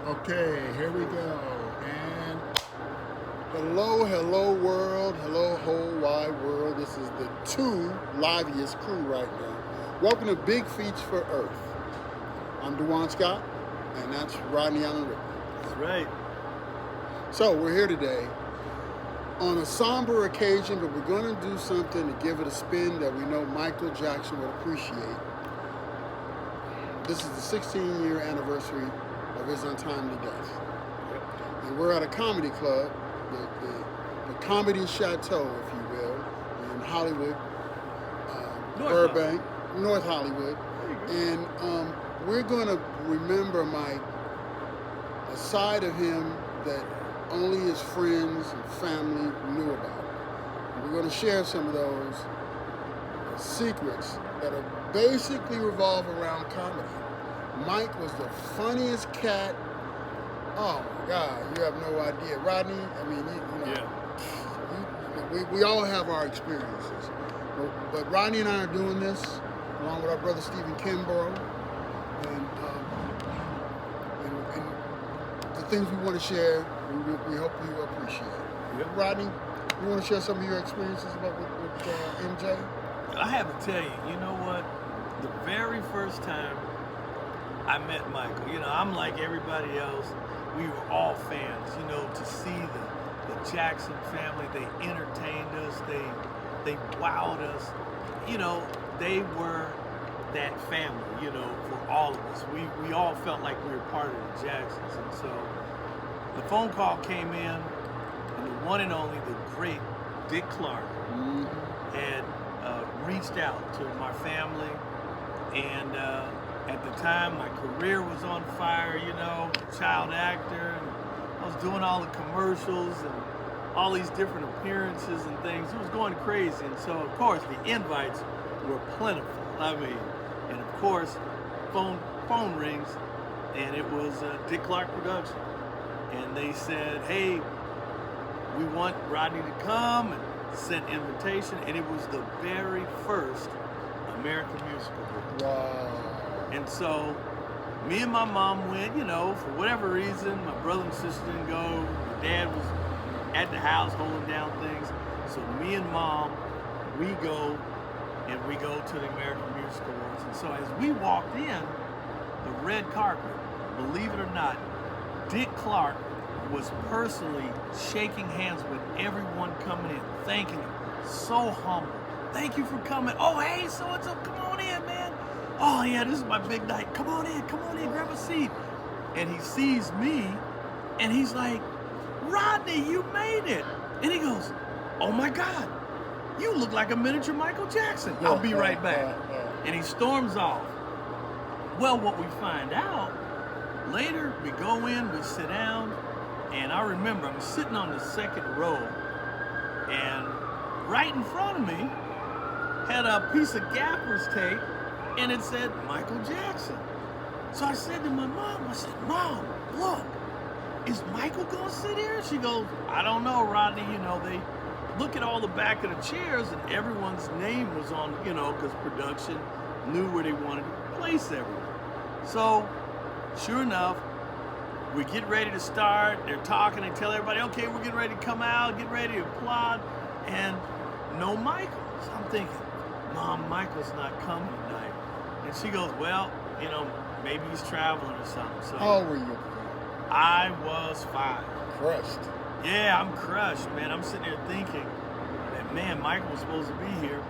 Okay, here we go. And hello world, hello whole wide world. This is the two liveliest crew right now. Welcome to Big Feats for Earth. I'm Dawan Scott, and that's Rodney Allen Ripley. That's right. So we're here today on a somber occasion, but we're going to do something to give it a spin that we know Michael Jackson would appreciate. This is the 16-year anniversary of his untimely death. Yep. And we're at a comedy club, the Comedy Chateau, if you will, in Hollywood, Burbank, North Hollywood. And we're going to remember Mike, a side of him that only his friends and family knew about. And we're going to share some of those secrets that are basically revolve around comedy. Mike was the funniest cat. Oh my God, you have no idea, Rodney. I mean, we all have our experiences, but Rodney and I are doing this along with our brother Stephen Kimbrough, and the things we want to share, we hope you appreciate. Yep. Rodney, you want to share some of your experiences about with MJ? I have to tell you, you know what? The very first time I met Michael, I'm like everybody else. We were all fans, to see the Jackson family. They entertained us. They wowed us. They were that family, for all of us. We all felt like we were part of the Jacksons. And so the phone call came in, and the one and only, the great Dick Clark had reached out to my family, and at the time my career was on fire, child actor, and I was doing all the commercials and all these different appearances and things. It was going crazy, and so of course the invites were plentiful. I mean, and of course phone rings, and it was Dick Clark Production, and they said, hey, we want Rodney to come, and sent invitation, and it was the very first American musical group. Wow. And so me and my mom went, for whatever reason. My brother and sister didn't go. My dad was at the house holding down things. So me and mom, we go to the American Music Awards. And so as we walked in, the red carpet, believe it or not, Dick Clark was personally shaking hands with everyone coming in, thanking him. So humble. Thank you for coming. Oh, hey, so-and-so, come on in, man. Oh, yeah, this is my big night. Come on in, grab a seat. And he sees me, and he's like, Rodney, you made it. And he goes, oh, my God, you look like a miniature Michael Jackson. I'll be right back. And he storms off. Well, what we find out, later we go in, we sit down, and I remember I'm sitting on the second row, and right in front of me had a piece of gaffer's tape, and it said Michael Jackson. So I said to my mom, Mom, look, is Michael gonna sit here? She goes, I don't know, Rodney. They look at all the back of the chairs, and everyone's name was on, because production knew where they wanted to place everyone. So, sure enough, we get ready to start. They're talking. They tell everybody, okay, we're getting ready to come out, get ready to applaud, and no Michael. So I'm thinking, Mom, Michael's not coming tonight. And she goes, well, maybe he's traveling or something. So How old were you? I was 5. Crushed. Yeah, I'm crushed, man. I'm sitting there thinking that, man, Michael was supposed to be here.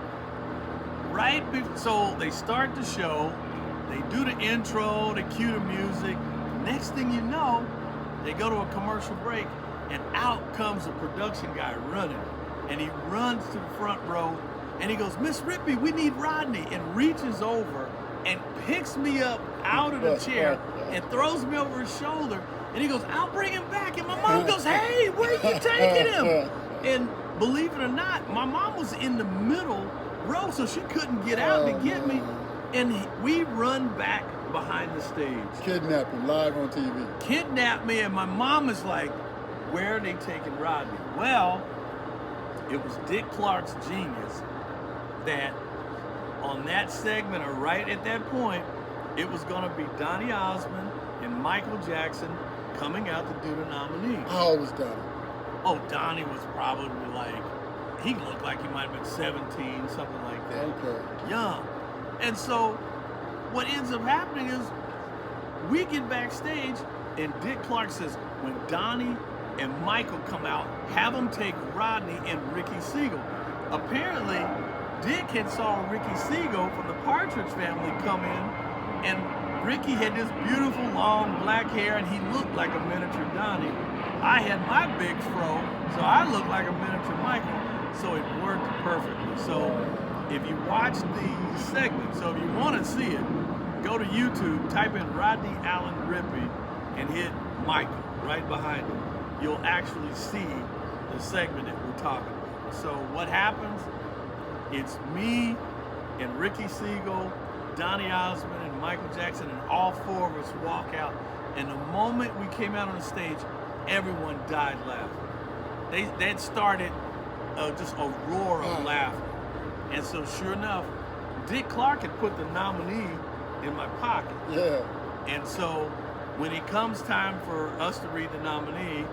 So they start the show. They do the intro, they cue the music. Next thing you know, they go to a commercial break, and out comes a production guy running. And he runs to the front row, and he goes, Miss Ripley, we need Rodney, and reaches over and picks me up out of the chair and throws me over his shoulder. And he goes, I'll bring him back. And my mom goes, hey, where are you taking him? And believe it or not, my mom was in the middle row, so she couldn't get out to get me. And we run back behind the stage. Kidnapping live on TV. Kidnapped me, and my mom is like, where are they taking Rodney? Well, it was Dick Clark's genius that on that segment, or right at that point, it was going to be Donny Osmond and Michael Jackson coming out to do the nominee. How old was Donnie? Oh, Donnie was probably like, he looked like he might have been 17, something like that. Okay. Young. And so what ends up happening is we get backstage and Dick Clark says, when Donnie and Michael come out, have them take Rodney and Ricky Siegel. Apparently, Dick had saw Ricky Siegel from the Partridge Family come in, and Ricky had this beautiful long black hair and he looked like a miniature Donnie. I had my big fro, so I looked like a miniature Michael, so it worked perfectly. So if you watch the segment, so if you want to see it, go to YouTube, type in Rodney Allen Ripley and hit Michael right behind him. You'll actually see the segment that we're talking about. So what happens, it's me and Ricky Siegel, Donnie Osmond, and Michael Jackson, and all four of us walk out. And the moment we came out on the stage, everyone died laughing. They'd started just a roar of laughter. And so sure enough, Dick Clark had put the nominee in my pocket. Yeah. And so when it comes time for us to read the nominee,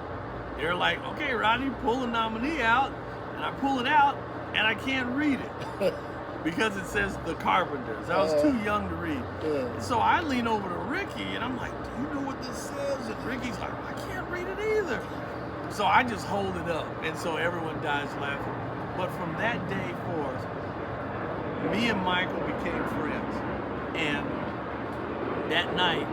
they're like, okay, Rodney, pull the nominee out. And I pull it out, and I can't read it. Because it says The Carpenters. I was too young to read. Yeah. So I lean over to Ricky and I'm like, do you know what this says? And Ricky's like, I can't read it either. So I just hold it up. And so everyone dies laughing. But from that day forth, me and Michael became friends. And that night,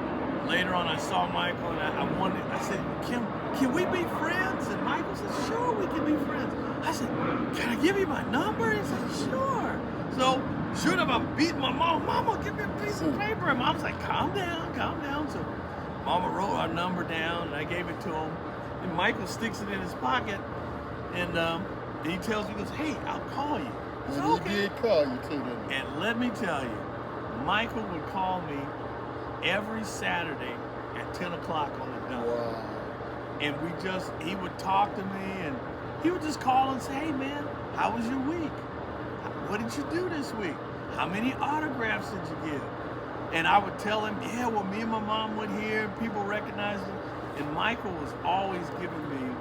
later on, I saw Michael and I said, can we be friends? And Michael said, sure, we can be friends. I said, can I give you my number? He said, sure. So, sure enough, I'm beating my mom. Mama, give me a piece of paper. And Mom's like, calm down, calm down. So, Mama wrote our number down, and I gave it to him. And Michael sticks it in his pocket, and he tells me, he goes, hey, I'll call you. I said, And okay. he did call you too, didn't he? And let me tell you, Michael would call me every Saturday at 10 o'clock on the dot. Wow. And he would talk to me, and he would just call and say, hey man, how was your week? What did you do this week? How many autographs did you give? And I would tell him, yeah, well, me and my mom went here, people recognized him. And Michael was always giving me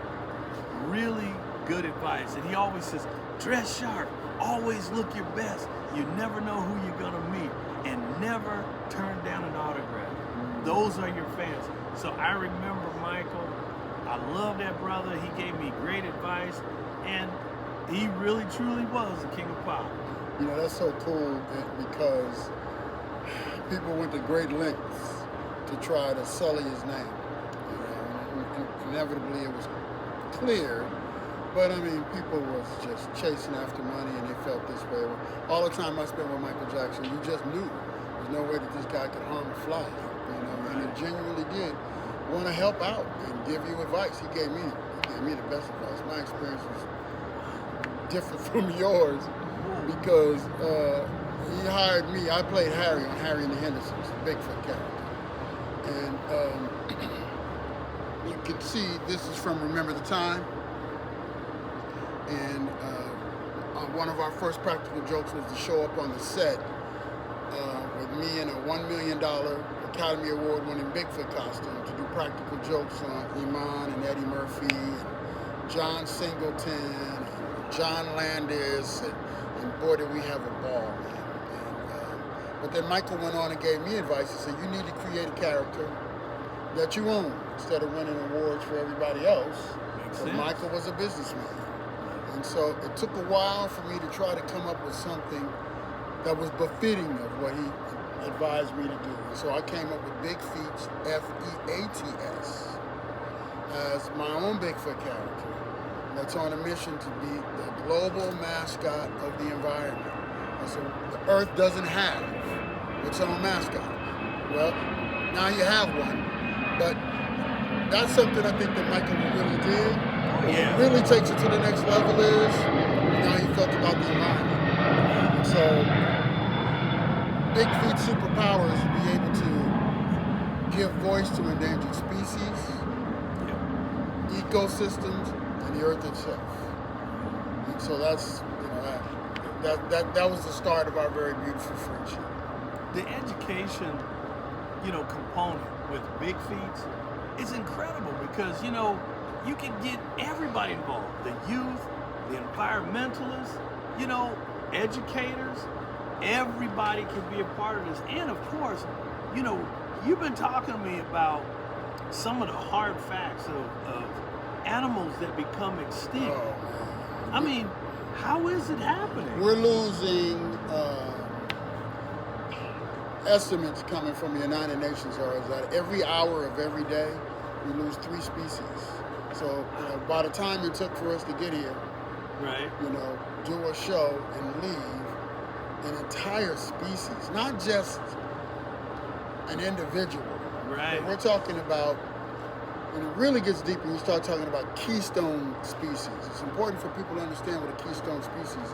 really good advice. And he always says, dress sharp, always look your best. You never know who you're gonna meet. And never turn down an autograph. Those are your fans. So I remember Michael. I love that brother. He gave me great advice. And he really, truly was the king of pop. You know, that's so cool because people went to great lengths to try to sully his name. You know, and inevitably it was clear, but I mean, people was just chasing after money and they felt this way. All the time I spent with Michael Jackson, you just knew there's no way that this guy could harm a fly. You know, and he genuinely did want to help out and give you advice. He gave me the best advice. My experience was different from yours because he hired me. I played Harry on Harry and the Hendersons, the Bigfoot character. And you can see this is from Remember the Time. And one of our first practical jokes was to show up on the set with me in a $1 million Academy Award winning Bigfoot costume to do practical jokes on Iman and Eddie Murphy and John Singleton and John Landis and boy did we have a ball, man. And, but then Michael went on and gave me advice. He said you need to create a character that you own instead of winning awards for everybody else. But Michael was a businessman. And so it took a while for me to try to come up with something that was befitting of what he advised me to do. And so I came up with Big Feats, F-E-A-T-S, as my own Bigfoot character that's on a mission to be the global mascot of the environment. And so the Earth doesn't have its own mascot. Well, now you have one, but that's something I think that Michael really did. What really takes it to the next level is how he felt about the environment. So Big Feat's superpower is to be able to give voice to endangered species, ecosystems, and the Earth itself. And so that's, you know, that was the start of our very beautiful friendship. The education, component with big feats is incredible because, you know, you can get everybody involved. The youth, the environmentalists, you know, educators, everybody can be a part of this. And of course, you know, you've been talking to me about some of the hard facts of animals that become extinct. Oh, I mean, how is it happening? we're losing estimates coming from the United Nations are that every hour of every day we lose 3 species. So by the time it took for us to get here, Right. you know, do a show and leave an entire species, not just an individual. Right. But we're talking about, when it really gets deep when you start talking about keystone species. It's important for people to understand what a keystone species is.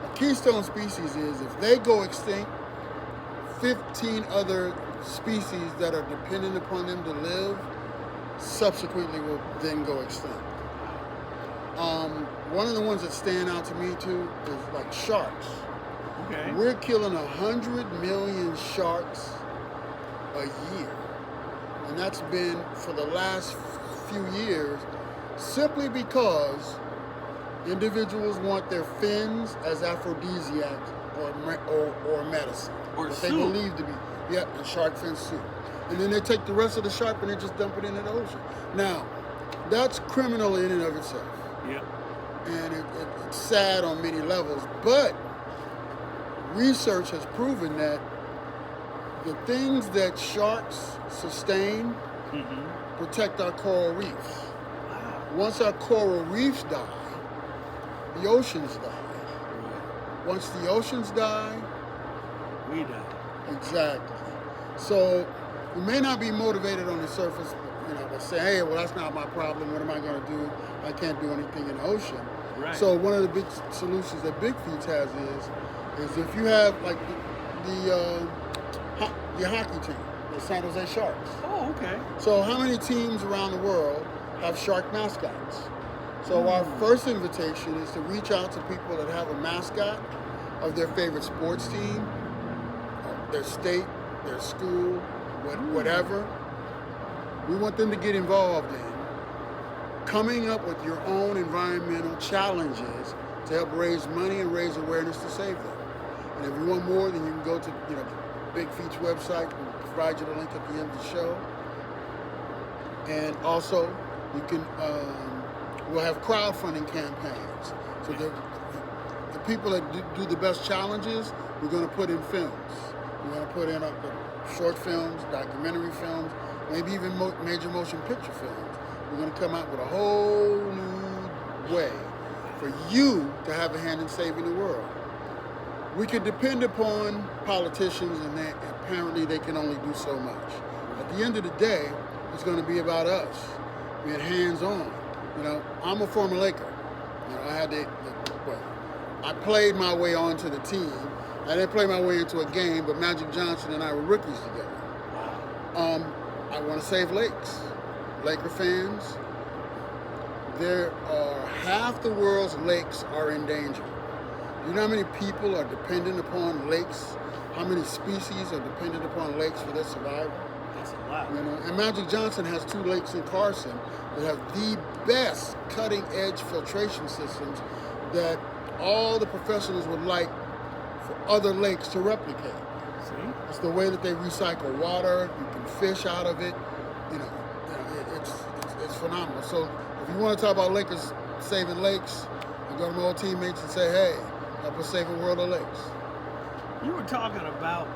A keystone species is if they go extinct, 15 other species that are dependent upon them to live subsequently will then go extinct. One of the ones that stand out to me too is like sharks. Okay. We're killing 100 million sharks a year. And that's been for the last few years simply because individuals want their fins as aphrodisiacs or medicine. Or what soup. they believe to be. Yeah, and shark fin soup. And then they take the rest of the shark and they just dump it into the ocean. Now, that's criminal in and of itself. Yep. And it's sad on many levels, but research has proven that the things that sharks sustain protect our coral reefs. Wow. Once our coral reefs die, the oceans die. Once the oceans die, We die. exactly. So we may not be motivated on the surface, you know, but say, hey, well, that's not my problem. What am I going to do? I can't do anything in the ocean. Right. So one of the big solutions that Big Feet has is if you have like the hockey team, the San Jose Sharks. Oh, okay. So how many teams around the world have shark mascots? So our first invitation is to reach out to people that have a mascot of their favorite sports team, their state, their school, whatever. We want them to get involved in coming up with your own environmental challenges to help raise money and raise awareness to save them. And if you want more, then you can go to Big Feet's website. We'll provide you the link at the end of the show. And also, you can we'll have crowdfunding campaigns. So the people that do the best challenges, we're going to put in films. We're going to put in short films, documentary films, maybe even major motion picture films. We're going to come out with a whole new way for you to have a hand in saving the world. We could depend upon politicians, and apparently they can only do so much. At the end of the day, it's going to be about us being hands-on. I'm a former Laker. I played my way onto the team. I didn't play my way into a game, but Magic Johnson and I were rookies together. I want to save lakes. Laker fans, there are half the world's lakes are in danger. Do you know how many people are dependent upon lakes? How many species are dependent upon lakes for their survival? That's a lot. And Magic Johnson has 2 lakes in Carson that have the best cutting-edge filtration systems that all the professionals would like for other lakes to replicate. See? It's the way that they recycle water. You can fish out of it. It's phenomenal. So if you want to talk about Lakers saving lakes, you go to my old teammates and say, hey, help us save a world of lakes. You were talking about,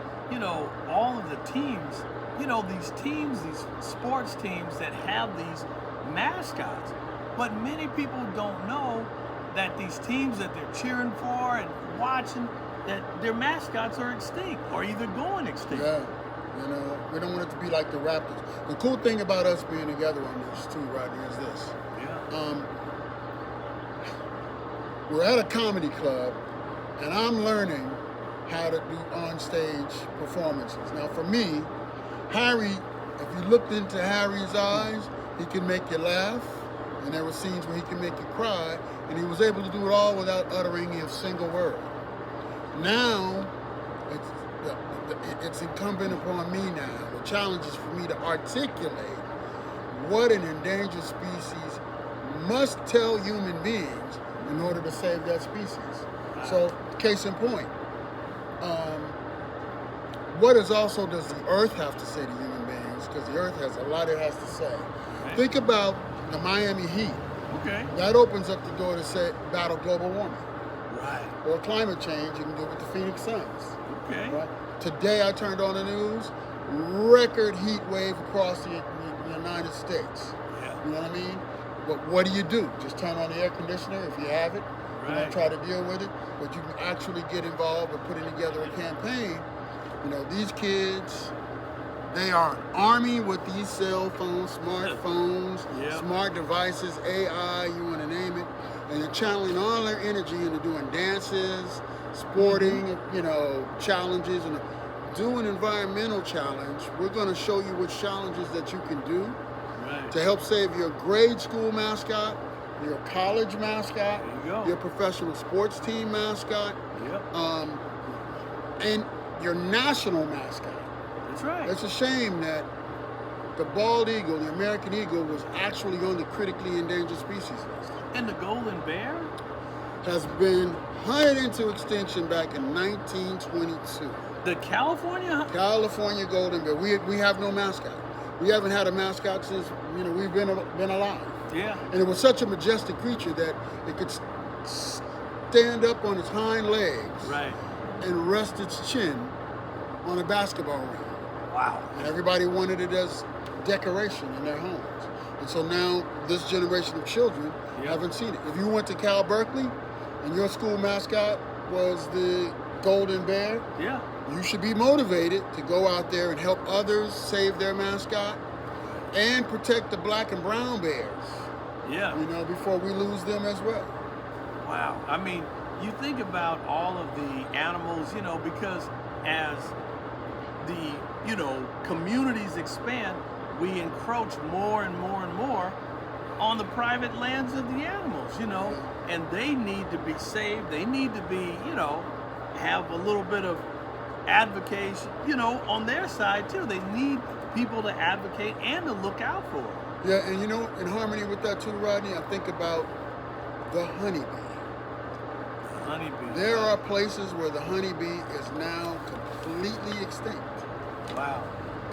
all of the teams, these sports teams that have these mascots. But many people don't know that these teams that they're cheering for and watching, that their mascots are extinct or either going extinct. Yeah. We don't want it to be like the Raptors. The cool thing about us being together on this too, Rodney, is this. Yeah. We're at a comedy club, and I'm learning how to do on-stage performances. Now, for me, Harry, if you looked into Harry's eyes, he can make you laugh, and there were scenes where he can make you cry, and he was able to do it all without uttering a single word. Now, it's incumbent upon me now, challenges for me to articulate what an endangered species must tell human beings in order to save that species. So, case in point, what does the Earth have to say to human beings? Because the Earth has a lot it has to say. Right. Think about the Miami heat. Okay. That opens up the door to say battle global warming. Right. Or climate change, you can do it with the Phoenix Suns. Okay. Right? Today I turned on the news, record heat wave across the United States. Yeah. You know what I mean? But what do? Just turn on the air conditioner if you have it. Right. You know, try to deal with it. But you can actually get involved with putting together a campaign. You know, these kids, they are an army with these cell phones, smartphones, smart devices, AI, you want to name it. And they're channeling all their energy into doing dances, sporting, you know, challenges, and do an environmental challenge. We're going to show you which challenges that you can do to help save your grade school mascot, your college mascot, your professional sports team mascot, and your national mascot. That's right. It's a shame that the bald eagle, the American eagle, was actually on the critically endangered species list. And the golden bear has been hunted into extinction back in 1922. The California golden bear. We have no mascot. We haven't had a mascot since we've been alive. Yeah. And it was such a majestic creature that it could stand up on its hind legs and rest its chin on a basketball ring. Wow. And everybody wanted it as decoration in their homes. And so now this generation of children haven't seen it. If you went to Cal Berkeley and your school mascot was the golden bear, you should be motivated to go out there and help others save their mascot and protect the black and brown bears. Yeah. You know, before we lose them as well. Wow. I mean, you think about all of the animals, you know, because as the, you know, communities expand, we encroach more and more and more on the private lands of the animals, you know, and they need to be saved. They need to be, you know, have a little bit of advocation, you know, on their side too. They need people to advocate and to look out for them. Yeah, and you know, in harmony with that too, Rodney, I think about the honeybee. The honeybee. There are places where the honeybee is now completely extinct. Wow.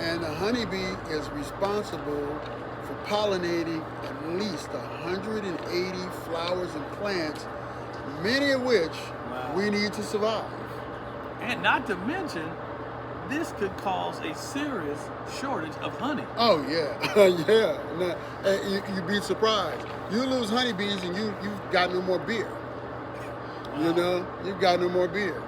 And the honeybee is responsible for pollinating at least 180 flowers and plants, many of which we need to survive. And not to mention, this could cause a serious shortage of honey. Oh yeah, yeah. Now, you'd be surprised. You lose honeybees and you've got no more beer. Wow. You know, you've got no more beer.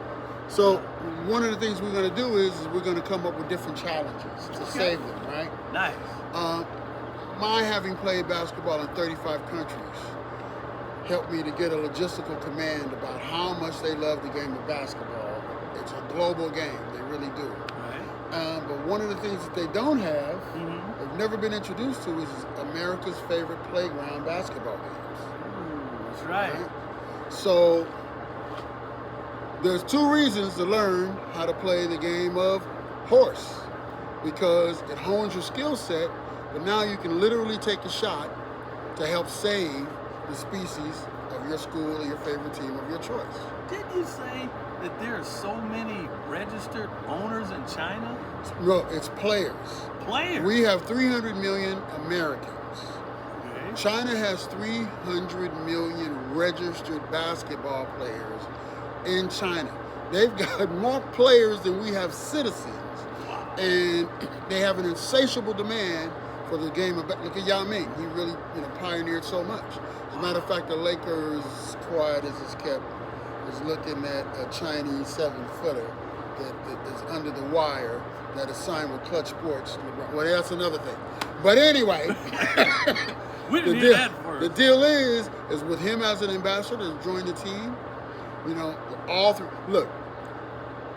So one of the things we're going to do is we're going to come up with different challenges to save them, right? Nice. My having played basketball in 35 countries helped me to get a logistical command about how much they love the game of basketball. It's a global game. They really do. Right. But one of the things that they don't have, they've never been introduced to, is America's favorite playground basketball games. That's right. So there's two reasons to learn how to play the game of horse, because it hones your skill set, but now you can literally take a shot to help save the species of your school or your favorite team of your choice. Didn't you say that there are so many registered owners in China? No, it's players. Players? We have 300 million Americans. Okay. China has 300 million registered basketball players in China. They've got more players than we have citizens. Wow. And they have an insatiable demand for the game of, look at Yao Ming. He really, pioneered so much. As a matter of fact, the Lakers, quiet as it's kept, is looking at a Chinese 7-footer that is under the wire that is signed with Clutch Sports. Well, that's another thing. But anyway, we didn't hear that first. The deal is with him as an ambassador to join the team, all through. Look,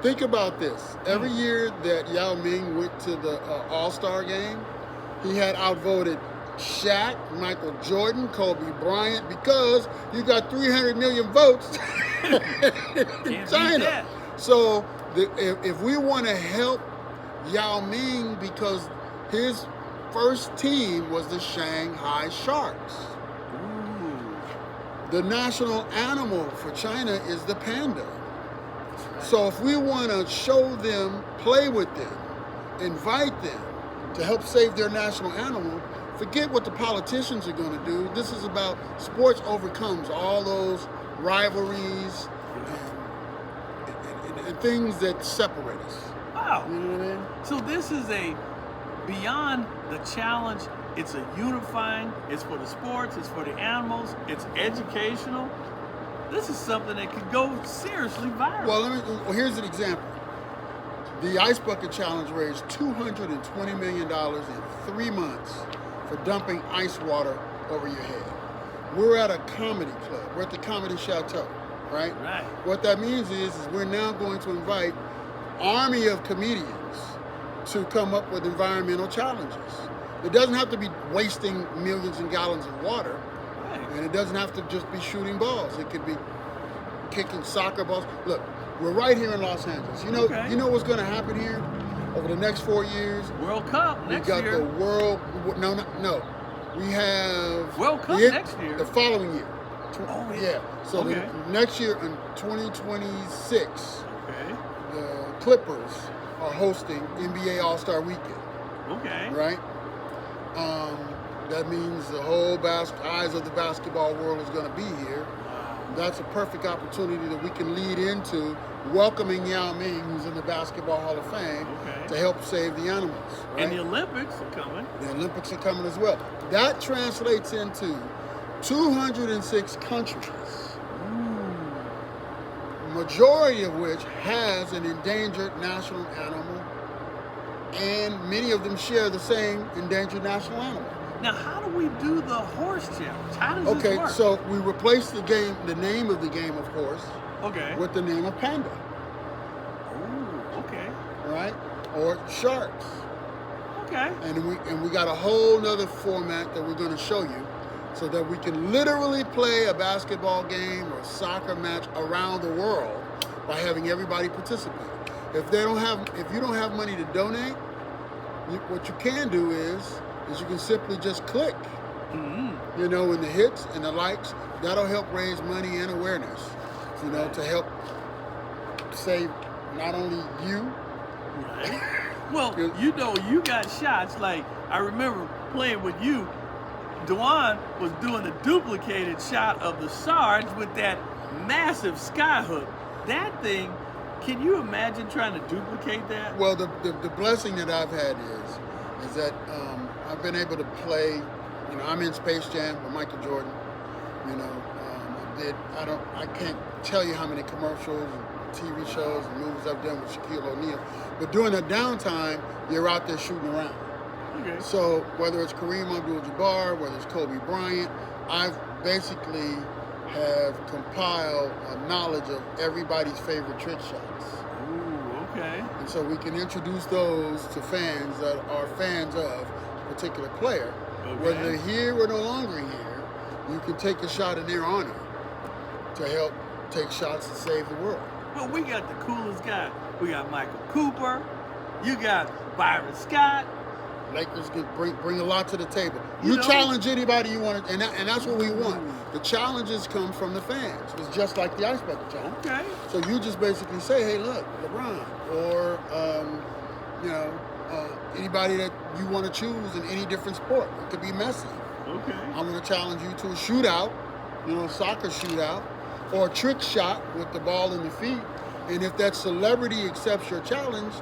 think about this. Every year that Yao Ming went to the All-Star game, he had outvoted Shaq, Michael Jordan, Kobe Bryant, because you got 300 million votes in China. So if we want to help Yao Ming because his first team was the Shanghai Sharks. Ooh. The national animal for China is the panda. So if we want to show them, play with them, invite them to help save their national animal, forget what the politicians are going to do. This is about sports overcomes all those rivalries and things that separate us. Wow. You know what I mean? So this is a beyond the challenge. It's a unifying. It's for the sports. It's for the animals. It's educational. This is something that could go seriously viral. Well, here's an example. The Ice Bucket Challenge raised $220 million in 3 months for dumping ice water over your head. We're at a comedy club. We're at the Comedy Chateau, right? Right. What that means is we're now going to invite army of comedians to come up with environmental challenges. It doesn't have to be wasting millions and gallons of water. Right. And it doesn't have to just be shooting balls. It could be kicking soccer balls. Look, we're right here in Los Angeles. You know what's going to happen here over the next 4 years? World Cup next year. We got the world. No. We have World Cup next year. The following year. Oh yeah. So okay. the next year in 2026, okay, the Clippers are hosting NBA All-Star Weekend. Okay. Right. That means the whole eyes of the basketball world is going to be here. That's a perfect opportunity that we can lead into welcoming Yao Ming, who's in the Basketball Hall of Fame, to help save the animals. Right? And the Olympics are coming. The Olympics are coming as well. That translates into 206 countries, majority of which has an endangered national animal, and many of them share the same endangered national animal. Now, how do we do the horse challenge? How does this work? So we replace the name of the game of horse, with the name of panda. Oh, okay. Right? Or sharks. Okay. And we got a whole nother format that we're going to show you, so that we can literally play a basketball game or soccer match around the world by having everybody participate. If you don't have money to donate, what you can do is you can simply just click, in the hits and the likes. That'll help raise money and awareness, to help save not only you. Right. Well, you got shots. Like, I remember playing with you. Dawan was doing a duplicated shot of the Sarge with that massive sky hook. That thing, can you imagine trying to duplicate that? Well, the blessing that I've had is that I've been able to play. I'm in Space Jam with Michael Jordan. I can't tell you how many commercials and TV shows and movies I've done with Shaquille O'Neal. But during the downtime, you're out there shooting around. Okay. So whether it's Kareem Abdul-Jabbar, whether it's Kobe Bryant, I've basically have compiled a knowledge of everybody's favorite trick shots. Ooh, okay. And so we can introduce those to fans that are fans of a particular player. Okay. Whether they're here or no longer here, you can take a shot in their honor to help take shots to save the world. Well, we got the coolest guy. We got Michael Cooper. You got Byron Scott. Lakers can bring a lot to the table. You challenge anybody you want, and that's what we want. The challenges come from the fans. It's just like the Ice Bucket Challenge. Okay. So you just basically say, hey, look, LeBron, or anybody that you want to choose in any different sport. It could be Messi. Okay. I'm going to challenge you to a shootout, a soccer shootout, or a trick shot with the ball in the feet. And if that celebrity accepts your challenge,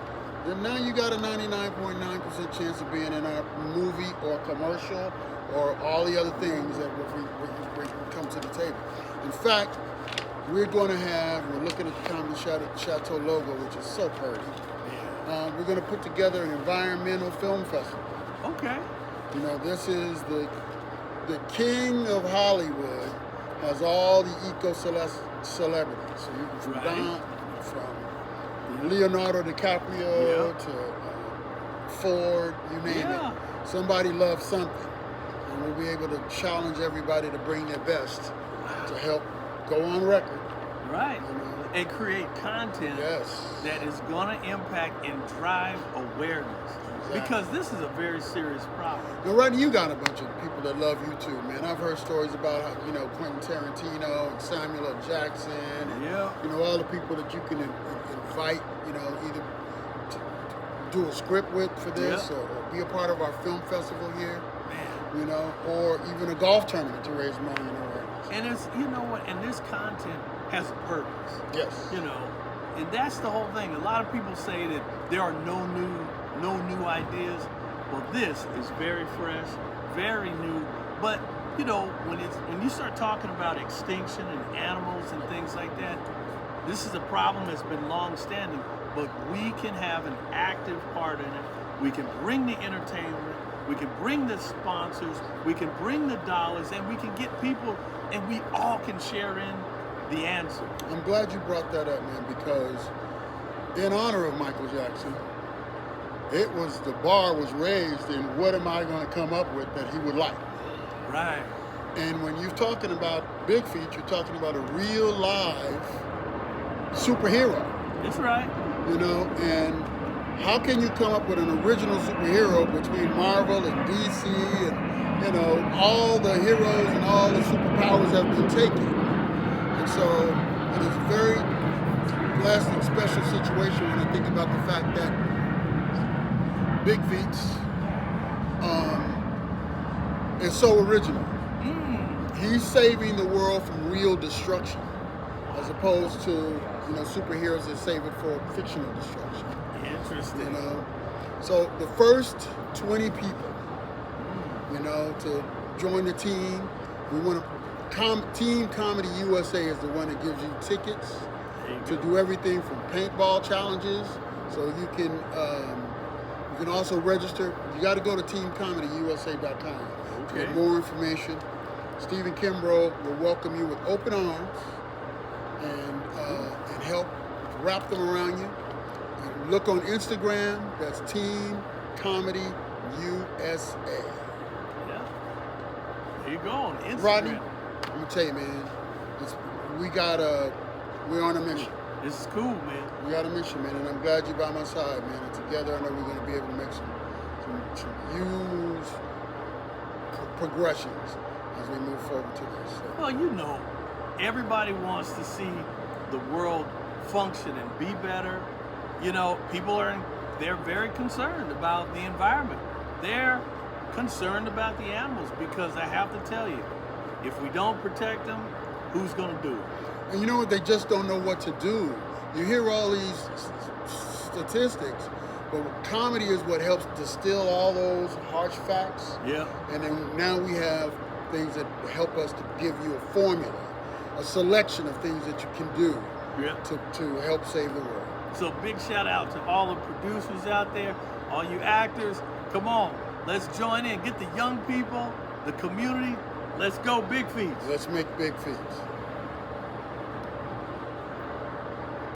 then now you got a 99.9% chance of being in a movie or commercial or all the other things that we come to the table. In fact, we're looking at the Comedy Chateau logo, which is so pretty. We're going to put together an environmental film festival. Okay. This is the king of Hollywood, has all the celebrities. So you can from Leonardo DiCaprio to Ford, you name it. Somebody loves something. And we'll be able to challenge everybody to bring their best to help go on record. Right. and create content that is going to impact and drive awareness. Exactly. Because this is a very serious problem. Now, Rodney, you got a bunch of people that love you too, man. I've heard stories about how, Quentin Tarantino and Samuel L. Jackson, and, all the people that you can invite, either to do a script with for this or be a part of our film festival here, or even a golf tournament to raise money and awareness. And it's, and this content has a purpose. Yes. And that's the whole thing. A lot of people say that there are no new ideas. Well, this is very fresh, very new. But when you start talking about extinction and animals and things like that, this is a problem that's been long-standing. But we can have an active part in it. We can bring the entertainment. We can bring the sponsors. We can bring the dollars, and we can get people, and we all can share in the answer. I'm glad you brought that up, man, because in honor of Michael Jackson, the bar was raised in what am I going to come up with that he would like. Right. And when you're talking about Big Feet, you're talking about a real live superhero. That's right. And how can you come up with an original superhero between Marvel and DC and, all the heroes and all the superpowers have been taken? And so it is a very blessed and special situation when I think about the fact that Big Feet is so original. He's saving the world from real destruction, as opposed to superheroes that save it for fictional destruction. Interesting. So the first 20 people, to join the team, we want to. Team Comedy USA is the one that gives you tickets to do everything from paintball challenges. So you can also register. You got to go to teamcomedyusa.com to get more information. Stephen Kimbrough will welcome you with open arms and help wrap them around you. And look on Instagram. That's Team Comedy USA. Yeah. There you go on Instagram. Rodney, I'm gonna tell you, man. We're on a mission. This is cool, man. We got a mission, man, and I'm glad you're by my side, man. And together, I know we're gonna be able to make some huge progressions as we move forward to this. So. Well, everybody wants to see the world function and be better. They're very concerned about the environment. They're concerned about the animals because I have to tell you, if we don't protect them, who's going to do it? And you know what? They just don't know what to do. You hear all these statistics, but comedy is what helps distill all those harsh facts. Yeah. And then now we have things that help us to give you a formula, a selection of things that you can do to help save the world. So big shout out to all the producers out there, all you actors. Come on, let's join in. Get the young people, the community. Let's go Big Feet. Let's make Big Feet.